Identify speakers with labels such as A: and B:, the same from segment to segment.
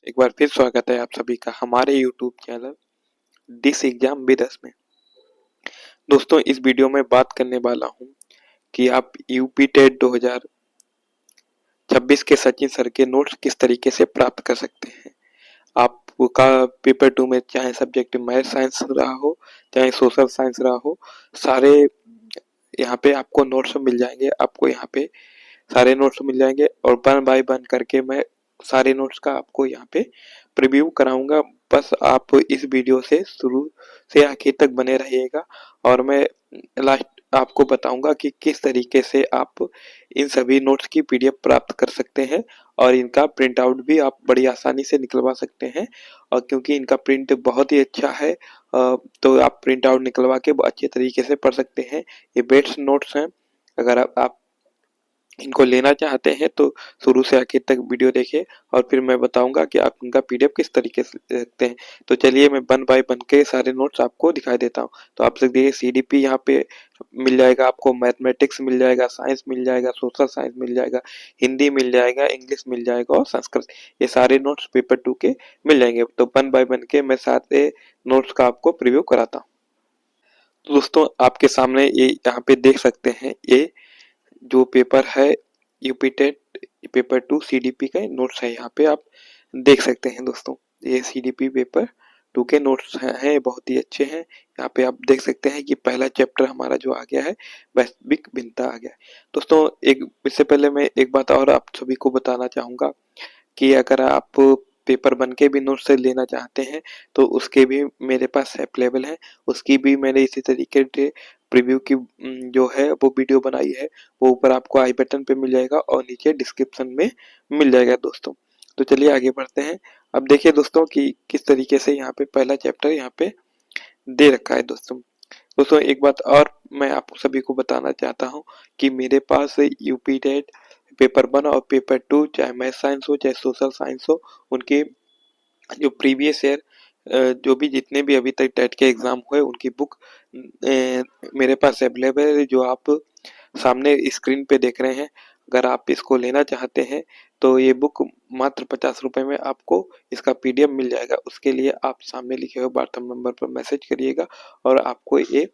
A: एक बार फिर स्वागत है आप सभी का हमारे YouTube channel this exam with us में। दोस्तों इस वीडियो में बात करने वाला हूं कि आप यूपी टेट 2026 के सचिन सर के नोट्स किस तरीके से प्राप्त कर सकते हैं। आपका पेपर 2 में चाहे सब्जेक्ट मैथ साइंस रहा हो चाहे सोशल साइंस रहा हो, सारे यहाँ पे आपको नोट्स मिल जाएंगे। आपको यहाँ पे सारे नोट्स मिल जाएंगे और वन बाय वन करके मैं सारे नोट्स का आपको यहाँ पे प्रीव्यू कराऊंगा। बस आप इस वीडियो से शुरू से आखिर तक बने रहिएगा और मैं लास्ट आपको बताऊंगा कि किस तरीके से आप इन सभी नोट्स की पीडीएफ प्राप्त कर सकते हैं और इनका प्रिंट आउट भी आप बड़ी आसानी से निकलवा सकते हैं। और क्योंकि इनका प्रिंट बहुत ही अच्छा है, तो आप प्रिंट आउट निकलवा के अच्छे तरीके से पढ़ सकते हैं। ये बेस्ट नोट्स हैं। अगर आप इनको लेना चाहते हैं तो शुरू से आखिर तक वीडियो देखिए और फिर मैं बताऊंगा कि आप इनका पीडीएफ किस तरीके से ले सकते हैं। तो चलिए मैं वन बाय वन के सारे नोट्स आपको दिखाई देता हूँ। तो आप देखिए सीडीपी यहाँ पे मिल जाएगा, आपको मैथमेटिक्स मिल जाएगा, साइंस मिल जाएगा, सोशल साइंस मिल जाएगा, हिंदी मिल जाएगा, इंग्लिश मिल जाएगा और संस्कृत। ये सारे नोट्स पेपर 2 के मिल जाएंगे। तो वन बाय वन के मैं सारे नोट्स का आपको प्रीव्यू कराता हूँ। तो दोस्तों आपके सामने ये यहाँ पे देख सकते हैं, ये जो पेपर है यूपी टेट पेपर 2 सीडीपी का नोट्स है। यहाँ पे आप देख सकते हैं दोस्तों, ये सीडीपी पेपर 2 के नोट्स हैं, बहुत ही अच्छे हैं। यहाँ पे आप देख सकते हैं कि पहला चैप्टर हमारा जो आ गया है वैश्विक भिन्नता आ गया है। दोस्तों एक इससे पहले मैं एक बात और आप सभी को बताना चाहूंगा कि अगर आप पेपर 1 के भी नोट्स लेना चाहते हैं तो उसके भी मेरे पास अवेलेबल है। उसकी भी मैंने इसी तरीके से प्रीव्यू की जो है वो वीडियो बनाई है, वो ऊपर आपको आई बटन पे मिल जाएगा और नीचे डिस्क्रिप्शन में मिल जाएगा दोस्तों। तो चलिए आगे बढ़ते हैं। अब देखिए दोस्तों कि किस तरीके से यहाँ पे पहला चैप्टर यहाँ पे दे रखा है दोस्तों। दोस्तों एक बात और मैं आप सभी को बताना चाहता हूँ कि मेरे पास यूपी टेट पेपर 1 और पेपर 2 चाहे मैथ साइंस हो चाहे सोशल साइंस हो, उनके जो प्रीवियस ईयर जो भी जितने भी अभी तक टेट के एग्जाम हुए उनकी बुक मेरे पास अवेलेबल है, जो आप सामने स्क्रीन पे देख रहे हैं। अगर आप इसको लेना चाहते हैं तो ये बुक मात्र 50 रुपए में आपको इसका पीडीएफ मिल जाएगा। उसके लिए आप सामने लिखे हुए व्हाट्सएप नंबर पर मैसेज करिएगा और आपको ये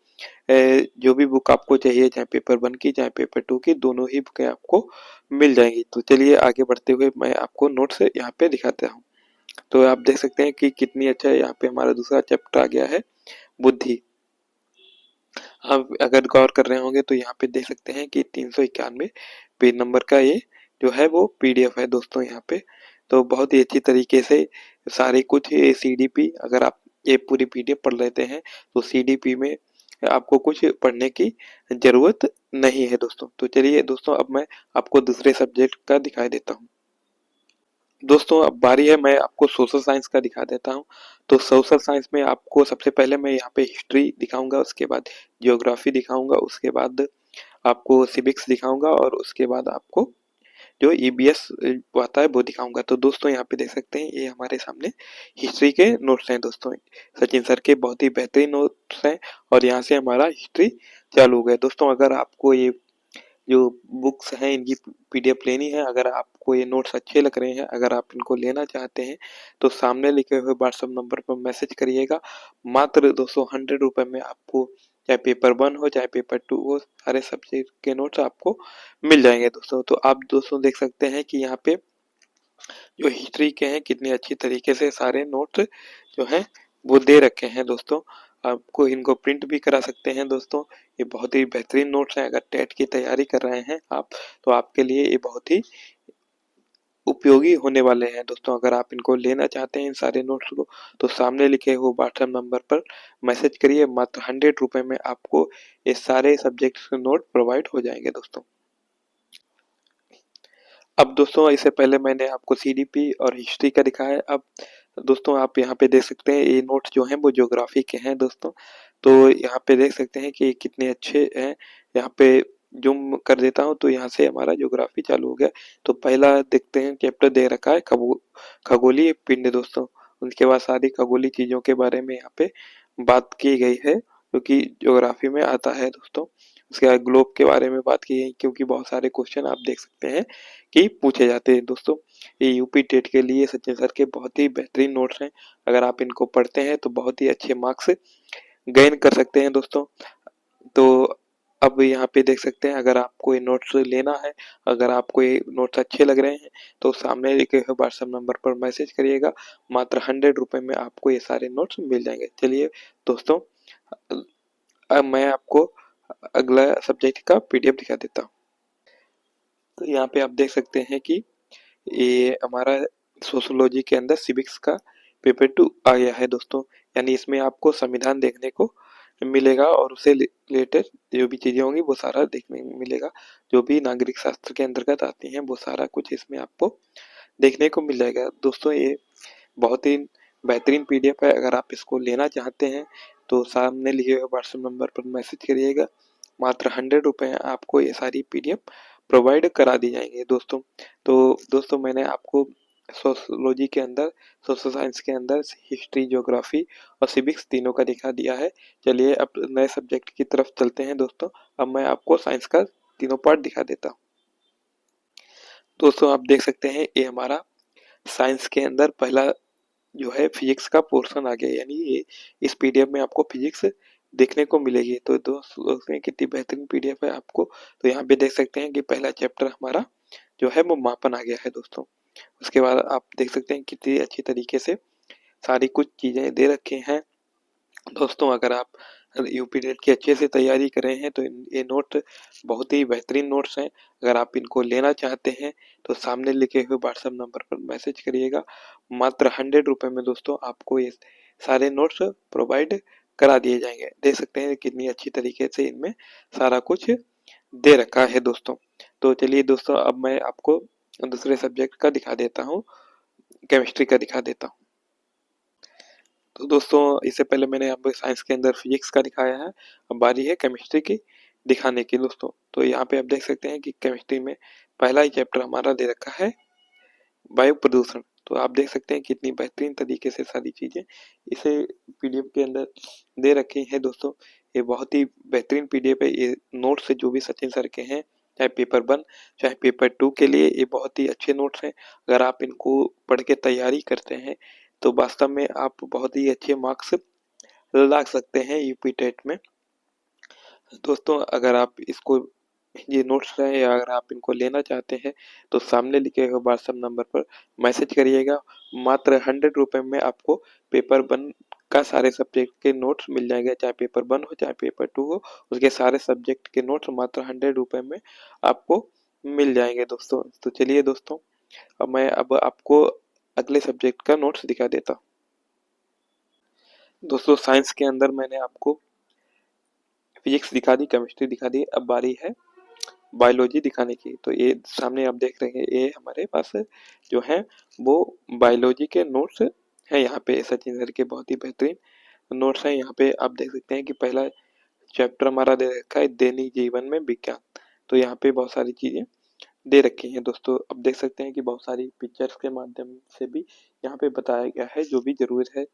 A: जो भी बुक आपको चाहिए, चाहे पेपर 1 की चाहे पेपर 2 की, दोनों ही बुकें आपको मिल जाएंगी। तो चलिए आगे बढ़ते हुए मैं आपको नोट्स यहाँ पे दिखाता हूँ। तो आप देख सकते हैं कि कितनी अच्छा है। यहाँ पे हमारा दूसरा चैप्टर आ गया है बुद्धि। आप अगर गौर कर रहे होंगे तो यहाँ पे देख सकते हैं कि 391 पेज नंबर का ये जो है वो पीडीएफ है दोस्तों यहाँ पे। तो बहुत ही अच्छी तरीके से सारे कुछ ये सीडीपी, अगर आप ये पूरी पीडीएफ पढ़ लेते हैं तो सीडीपी में आपको कुछ पढ़ने की जरूरत नहीं है दोस्तों। तो चलिए दोस्तों अब मैं आपको दूसरे सब्जेक्ट का दिखाई देता हूँ। दोस्तों अब बारी है, मैं आपको सोशल साइंस का दिखा देता हूँ। तो सोशल साइंस में आपको सबसे पहले मैं यहाँ पे हिस्ट्री दिखाऊंगा, उसके बाद जियोग्राफी दिखाऊंगा, उसके बाद आपको सिविक्स दिखाऊंगा और उसके बाद आपको जो ईबीएस आता है वो दिखाऊंगा। तो दोस्तों यहाँ पे देख सकते हैं ये हमारे सामने हिस्ट्री के नोट्स हैं दोस्तों। सचिन सर के बहुत ही बेहतरीन नोट्स हैं और यहाँ से हमारा हिस्ट्री चालू हो गया दोस्तों। अगर आपको ये जो बुक्स हैं इनकी पीडीएफ लेनी है, अगर आपको ये नोट्स अच्छे लग रहे हैं, अगर आप इनको लेना चाहते हैं तो सामने लिखे हुए व्हाट्सएप नंबर पर मैसेज करिएगा। मात्र 200 में आपको चाहे पेपर 1 हो चाहे पेपर 2 हो, सारे सब्जेक्ट के नोट्स आपको मिल जाएंगे दोस्तों। तो आप दोस्तों देख सकते हैं कि यहाँ पे जो हिस्ट्री के हैं कितनी अच्छी तरीके से सारे नोट्स जो हैं वो दे रखे हैं दोस्तों। आपको इनको प्रिंट भी करा सकते हैं दोस्तों। ये बहुत ही बेहतरीन नोट्स हैं। अगर टेट की तैयारी कर रहे हैं आप तो आपके लिए ये बहुत ही उपयोगी होने वाले हैं दोस्तों। अगर आप इनको लेना चाहते हैं इन सारे नोट्स को तो सामने लिखे हुए व्हाट्सएप नंबर पर मैसेज करिए। मात्र 100 रुपए में आपको ये सारे सब्जेक्ट के नोट प्रोवाइड हो जाएंगे दोस्तों। अब दोस्तों इससे पहले मैंने आपको सीडीपी और हिस्ट्री का दिखाया है। अब दोस्तों आप यहाँ पे देख सकते हैं ये नोट्स जो हैं वो ज्योग्राफी के हैं दोस्तों। तो यहाँ पे देख सकते हैं कि कितने अच्छे हैं। यहाँ पे जूम कर देता हूँ तो यहाँ से हमारा ज्योग्राफी चालू हो गया। तो पहला देखते हैं चैप्टर दे रखा है खगोलीय पिंड दोस्तों। उसके बाद सारी खगोलीय चीजों के बारे में यहाँ पे बात की गई है, क्योंकि ज्योग्राफी में आता है दोस्तों। उसके बाद ग्लोब के बारे में बात की है, क्योंकि बहुत सारे क्वेश्चन आप देख सकते हैं कि पूछे जाते हैं दोस्तों। ये यूपी टेट के लिए सचिन सर के बहुत ही बेहतरीन नोट्स हैं। अगर आप इनको पढ़ते हैं तो बहुत ही अच्छे मार्क्स गेन कर सकते हैं दोस्तों। तो अब यहाँ पे देख सकते हैं, अगर आपको ये नोट्स लेना है, अगर आपको ये नोट्स अच्छे लग रहे हैं तो सामने लिखे हुए व्हाट्सएप नंबर पर मैसेज करिएगा। मात्र 100 रुपये में आपको ये सारे नोट्स मिल जाएंगे। चलिए दोस्तों, अब मैं आपको अगला सब्जेक्ट का पीडीएफ दिखा देता हूँ। तो यहाँ पे आप देख सकते हैं कि ये हमारा सोशियोलॉजी के अंदर सिविक्स का पेपर 2 आ गया है दोस्तों। यानी इसमें आपको संविधान देखने को मिलेगा और उससे रिलेटेड जो भी चीजें होंगी वो सारा देखने को मिलेगा। जो भी नागरिक शास्त्र के अंतर्गत आती हैं वो सारा कुछ इसमें आपको देखने को मिल जाएगा दोस्तों। ये बहुत ही बेहतरीन पीडीएफ है। अगर आप इसको लेना चाहते हैं तो सामने लिखे हुए व्हाट्सएप नंबर पर मैसेज करिएगा। मात्र 100 रुपये आपको ये सारी पीडीएफ प्रोवाइड करा दी जाएंगे दोस्तों। तो दोस्तों, मैंने आपको सोशियोलॉजी के अंदर, सोशल साइंस के अंदर हिस्ट्री, ज्योग्राफी और सिविक्स तीनों का दिखा दिया है। चलिए अब नए सब्जेक्ट की तरफ चलते हैं दोस्तों। अब मैं आपको साइंस का तीनों पार्ट दिखा देता हूँ। दोस्तों आप देख सकते हैं, ये हमारा साइंस के अंदर पहला जो है फिजिक्स का पोर्शन आ गया। यानी ये इस पीडीएफ में आपको फिजिक्स देखने को मिलेगी। तो दोस्तों कितनी बेहतरीन पीडीएफ है आपको। तो यहाँ पे देख सकते हैं कि पहला चैप्टर हमारा जो है वो मापन आ गया है दोस्तों। उसके बाद आप देख सकते हैं कितनी अच्छी तरीके से सारी कुछ चीजें दे रखे हैं दोस्तों। अगर आप यूपी टेट की अच्छे से तैयारी कर रहे हैं तो ये नोट बहुत ही बेहतरीन नोट्स हैं। अगर आप इनको लेना चाहते हैं तो सामने लिखे हुए व्हाट्सएप नंबर पर मैसेज करिएगा। मात्र 100 रुपये में दोस्तों आपको ये सारे नोट्स प्रोवाइड करा दिए जाएंगे। देख सकते हैं कितनी अच्छी तरीके से इनमें सारा कुछ दे रखा है दोस्तों। तो चलिए दोस्तों, अब मैं आपको दूसरे सब्जेक्ट का दिखा देता हूँ, केमिस्ट्री का दिखा देता हूँ। तो दोस्तों, इससे पहले मैंने आपको साइंस के अंदर फिजिक्स का दिखाया है, अब बारी है केमिस्ट्री की दिखाने की दोस्तों। तो यहाँ पे आप देख सकते हैं कि केमिस्ट्री में पहला ही चैप्टर हमारा दे रखा है वायु प्रदूषण। तो आप देख सकते हैं कितनी बेहतरीन तरीके से सारी चीजें इसे पीडीएफ के अंदर दे रखी हैं दोस्तों। ये बहुत ही बेहतरीन पीडीएफ है। ये नोट्स से जो भी सचिन सर के हैं, चाहे पेपर 1 चाहे पेपर 2 के लिए ये बहुत ही अच्छे नोट्स हैं। अगर आप इनको पढ़ के तैयारी करते हैं तो वास्तव में आप बहुत ही अच्छे मार्क्स ला सकते हैं यूपी टेट में दोस्तों। अगर आप इसको, ये नोट्स हैं, या अगर आप इनको लेना चाहते हैं तो सामने लिखे हुए व्हाट्सएप नंबर पर मैसेज करिएगा। मात्र 100 रुपये में आपको पेपर 1 का सारे सब्जेक्ट के नोट्स मिल जाएंगे। चाहे पेपर 1 हो चाहे पेपर 2 हो, उसके सारे सब्जेक्ट के नोट्स मात्र 100 रुपये में आपको मिल जाएंगे दोस्तों। तो चलिए दोस्तों, अब आपको अगले सब्जेक्ट का नोट्स दिखा देता हूँ। दोस्तों साइंस के अंदर मैंने आपको फिजिक्स दिखा दी, केमिस्ट्री दिखा दी, अब बारी है बायोलॉजी दिखाने की। तो ये सामने आप देख रहे हैं, ये हमारे पास जो है वो बायोलॉजी के नोट्स हैं। यहाँ पे सचिन सर के बहुत ही बेहतरीन नोट्स हैं। यहाँ पे आप देख सकते हैं कि पहला चैप्टर हमारा दे रखा है दैनिक जीवन में विज्ञान। तो यहाँ पे बहुत सारी चीजें दे रखी हैं दोस्तों। अब देख सकते हैं कि बहुत सारी पिक्चर्स के माध्यम से भी यहाँ पे बताया गया है जो भी जरूरत है।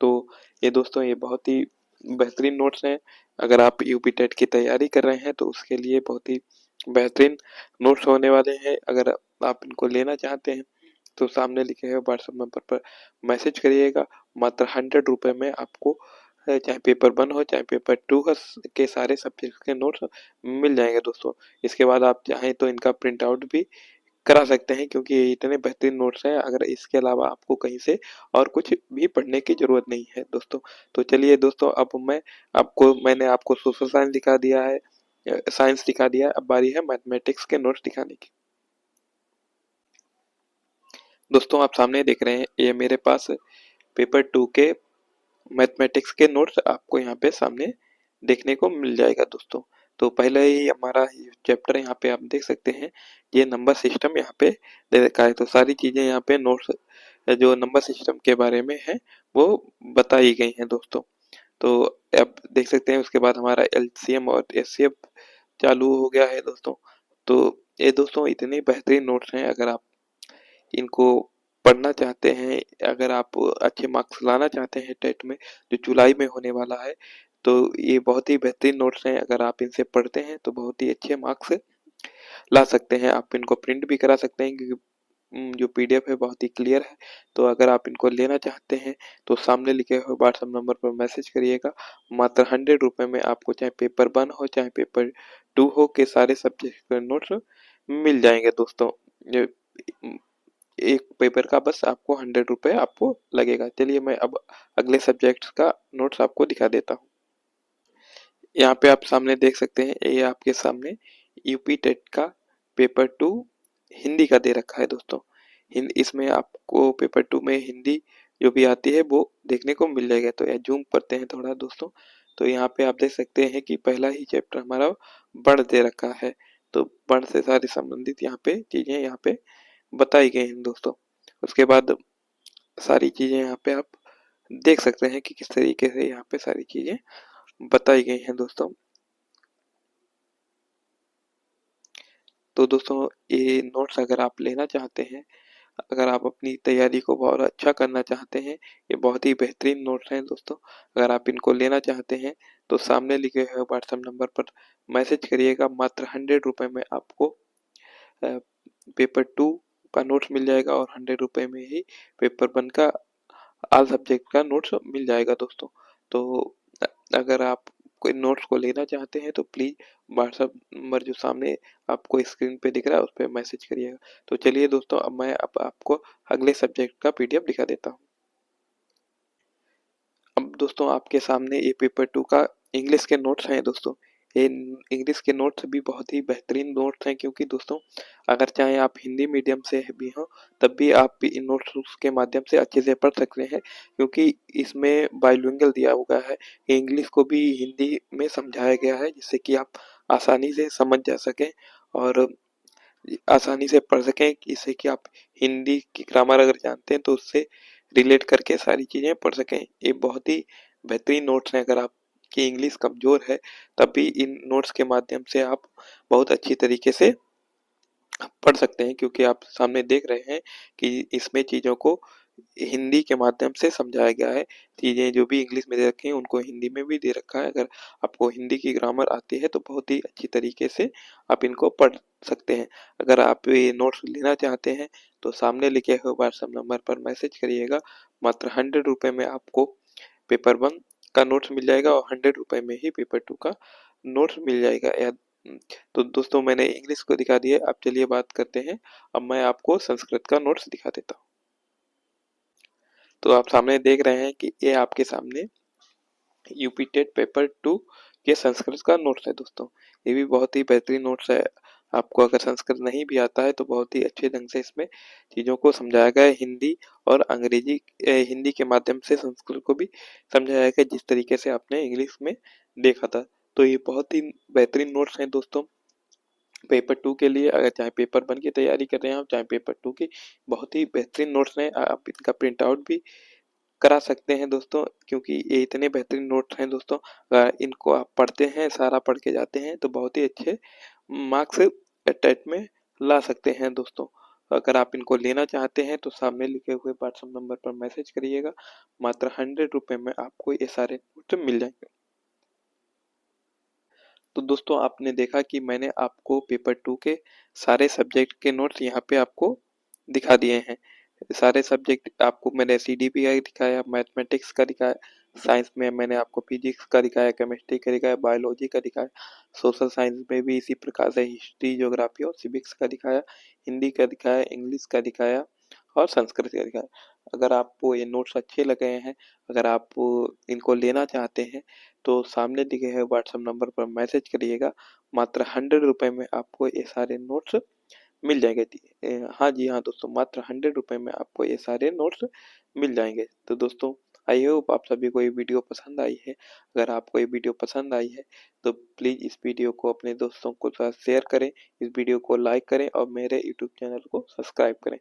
A: तो ये दोस्तों, ये बहुत ही बेहतरीन नोट्स हैं। अगर आप यूपी टेट की तैयारी कर रहे हैं तो उसके लिए बहुत ही बेहतरीन नोट्स होने वाले हैं। अगर आप इनको लेना चाहते हैं तो सामने लिखे हुए व्हाट्सएप नंबर पर मैसेज करिएगा। मात्र 100 रुपये में आपको चाहे पेपर 1 हो चाहे पेपर 2 हो के सारे सब्जेक्ट के नोट्स मिल जाएंगे दोस्तों। इसके बाद आप चाहें तो इनका प्रिंट आउट भी करा सकते हैं, क्योंकि ये इतने बेहतरीन नोट्स हैं। अगर इसके अलावा आपको कहीं से और कुछ भी पढ़ने की जरूरत नहीं है दोस्तों। तो चलिए दोस्तों, अब मैंने आपको सोशल साइंस दिखा दिया है, साइंस दिखा दिया है, अब बारी है मैथमेटिक्स के नोट्स दिखाने की। दोस्तों आप सामने देख रहे हैं, ये मेरे पास पेपर 2 के मैथमेटिक्स के नोट्स आपको यहाँ पे सामने देखने को मिल जाएगा दोस्तों। तो पहले ही हमारा चैप्टर यहाँ पे आप देख सकते हैं, ये नंबर सिस्टम यहाँ पे दे रखा है। तो सारी चीजें यहाँ पे नोट्स जो नंबर सिस्टम के बारे में है वो बताई गई हैं दोस्तों। तो आप देख सकते हैं, उसके बाद हमारा एलसीएम और एचसीएफ चालू हो गया है दोस्तों। तो ये दोस्तों इतने बेहतरीन नोट्स हैं। अगर आप इनको पढ़ना चाहते हैं, अगर आप अच्छे मार्क्स लाना चाहते हैं टेट में जो जुलाई में होने वाला है, तो ये बहुत ही बेहतरीन नोट्स हैं, अगर आप इनसे पढ़ते हैं तो बहुत ही अच्छे मार्क्स ला सकते हैं। आप इनको प्रिंट भी करा सकते हैं क्योंकि जो पीडीएफ है बहुत ही क्लियर है। तो अगर आप इनको लेना चाहते हैं तो सामने लिखे हुए व्हाट्सएप नंबर पर मैसेज करिएगा। मात्र 100 रुपये में आपको चाहे पेपर 1 हो चाहे पेपर 2 हो के सारे सब्जेक्ट के नोट्स मिल जाएंगे दोस्तों। ये एक पेपर का बस आपको 100 रुपये आपको लगेगा। चलिए मैं अब अगले सब्जेक्ट का नोट्स आपको दिखा देता हूँ। यहाँ पे आप सामने देख सकते हैं, ये आपके सामने यूपी टेट का पेपर 2 हिंदी का दे रखा है दोस्तों। इसमें आपको पेपर 2 में हिंदी जो भी आती है वो देखने को मिल जाएगा। तो यह जूम करते हैं थोड़ा दोस्तों। तो यहाँ पे आप देख सकते हैं कि पहला ही चैप्टर हमारा बढ़ दे रखा है। तो बढ़ से सारी संबंधित यहाँ पे चीजें यहाँ पे बताई गई हैं दोस्तों। उसके बाद सारी चीजें यहाँ पे आप देख सकते हैं कि किस तरीके से यहाँ पे सारी चीजें बताई गई हैं दोस्तों। तो दोस्तों ये नोट्स अगर आप लेना चाहते हैं, अगर आप अपनी तैयारी को बहुत अच्छा करना चाहते हैं, ये बहुत ही बेहतरीन नोट्स हैं दोस्तों। अगर आप इनको लेना चाहते हैं तो सामने लिखे हुए व्हाट्सएप नंबर पर मैसेज करिएगा। मात्र 100 रुपये में आपको पेपर 2 का नोट्स मिल जाएगा और 100 रुपये में ही पेपर 1 का ऑल सब्जेक्ट का नोट्स मिल जाएगा दोस्तों। तो अगर आप कोई नोट्स को लेना चाहते हैं तो प्लीज़ व्हाट्सएप नंबर जो सामने आपको स्क्रीन पे दिख रहा है उस पर मैसेज करिएगा। तो चलिए दोस्तों, अब मैं आपको अगले सब्जेक्ट का पीडीएफ दिखा देता हूँ। अब दोस्तों आपके सामने ये पेपर 2 का इंग्लिश के नोट्स हैं दोस्तों। ये इंग्लिश के नोट्स भी बहुत ही बेहतरीन नोट्स हैं, क्योंकि दोस्तों अगर चाहे आप हिंदी मीडियम से भी हो तब भी आप भी इन नोट्स के माध्यम से अच्छे से पढ़ सकते हैं, क्योंकि इसमें बाइलिंगुअल दिया हुआ है। इंग्लिश को भी हिंदी में समझाया गया है जिससे कि आप आसानी से समझ जा सकें और आसानी से पढ़ सकें, इससे कि आप हिंदी की ग्रामर अगर जानते हैं तो उससे रिलेट करके सारी चीज़ें पढ़ सकें। ये बहुत ही बेहतरीन नोट्स हैं। अगर आपकी इंग्लिश कमज़ोर है तब भी इन नोट्स के माध्यम से आप बहुत अच्छी तरीके से पढ़ सकते हैं, क्योंकि आप सामने देख रहे हैं कि इसमें चीज़ों को हिंदी के माध्यम से समझाया गया है। चीज़ें जो भी इंग्लिश में दे रखी हैं उनको हिंदी में भी दे रखा है। अगर आपको हिंदी की ग्रामर आती है तो बहुत ही अच्छी तरीके से आप इनको पढ़ सकते हैं। अगर आप ये नोट्स लेना चाहते हैं तो सामने लिखे हुए व्हाट्सएप नंबर पर मैसेज करिएगा। मात्र 100 रुपये में आपको पेपर 1 का नोट्स मिल जाएगा और 100 रुपये में ही पेपर 2 का नोट्स मिल जाएगा। तो दोस्तों मैंने इंग्लिश को दिखा दिया, अब चलिए बात करते हैं। अब मैं आपको संस्कृत का नोट्स दिखा देता हूँ। तो आप सामने देख रहे हैं कि ये आपके सामने यूपी टेट पेपर 2 के संस्कृत का नोट्स है दोस्तों। ये भी बहुत ही बेहतरीन नोट्स है। आपको अगर संस्कृत नहीं भी आता है तो बहुत ही अच्छे ढंग से इसमें चीज़ों को समझाया गया है। हिंदी और अंग्रेजी हिंदी के माध्यम से संस्कृत को भी समझाया गया जिस तरीके से आपने इंग्लिश में देखा था। तो ये बहुत ही बेहतरीन नोट्स हैं दोस्तों पेपर 2 के लिए। अगर चाहे पेपर 1 की तैयारी कर रहे हैं आप, चाहे पेपर 2 की, बहुत ही बेहतरीन नोट्स हैं। आप इनका प्रिंट आउट भी करा सकते हैं दोस्तों, क्योंकि ये इतने बेहतरीन नोट्स हैं दोस्तों। अगर इनको आप पढ़ते हैं, सारा पढ़ के जाते हैं तो बहुत ही अच्छे मार्क्स टेट में ला सकते हैं दोस्तों। अगर आप इनको लेना चाहते हैं तो सामने लिखे हुए व्हाट्सएप नंबर पर मैसेज करिएगा। मात्र 100 रुपये में आपको ये सारे नोट्स मिल जाएंगे। तो दोस्तों आपने देखा कि मैंने आपको पेपर 2 के सारे सब्जेक्ट के नोट्स यहाँ पे आपको दिखा दिए हैं। सारे सब्जेक्ट आपको मैंने सीडीपी का दिखाया, मैथमेटिक्स का दिखाया, साइंस में मैंने आपको फिजिक्स का दिखाया, केमिस्ट्री का दिखाया, बायोलॉजी का दिखाया, सोशल साइंस में भी इसी प्रकार से हिस्ट्री, ज्योग्राफी और सिविक्स का दिखाया, हिंदी का दिखाया, इंग्लिश का दिखाया और संस्कृत का दिखाया। अगर आपको ये नोट्स अच्छे लगे हैं, अगर आप इनको लेना चाहते हैं तो सामने दिए गए व्हाट्सएप नंबर पर मैसेज करिएगा। मात्र 100 रुपये में आपको ये सारे नोट्स मिल जाएंगे। हाँ जी हाँ दोस्तों, मात्र 100 रुपये में आपको ये सारे नोट्स मिल जाएंगे। तो दोस्तों आई होप आप सभी को ये वीडियो पसंद आई है। अगर आपको ये वीडियो पसंद आई है तो प्लीज़ इस वीडियो को अपने दोस्तों के साथ शेयर करें, इस वीडियो को लाइक करें और मेरे यूट्यूब चैनल को सब्सक्राइब करें।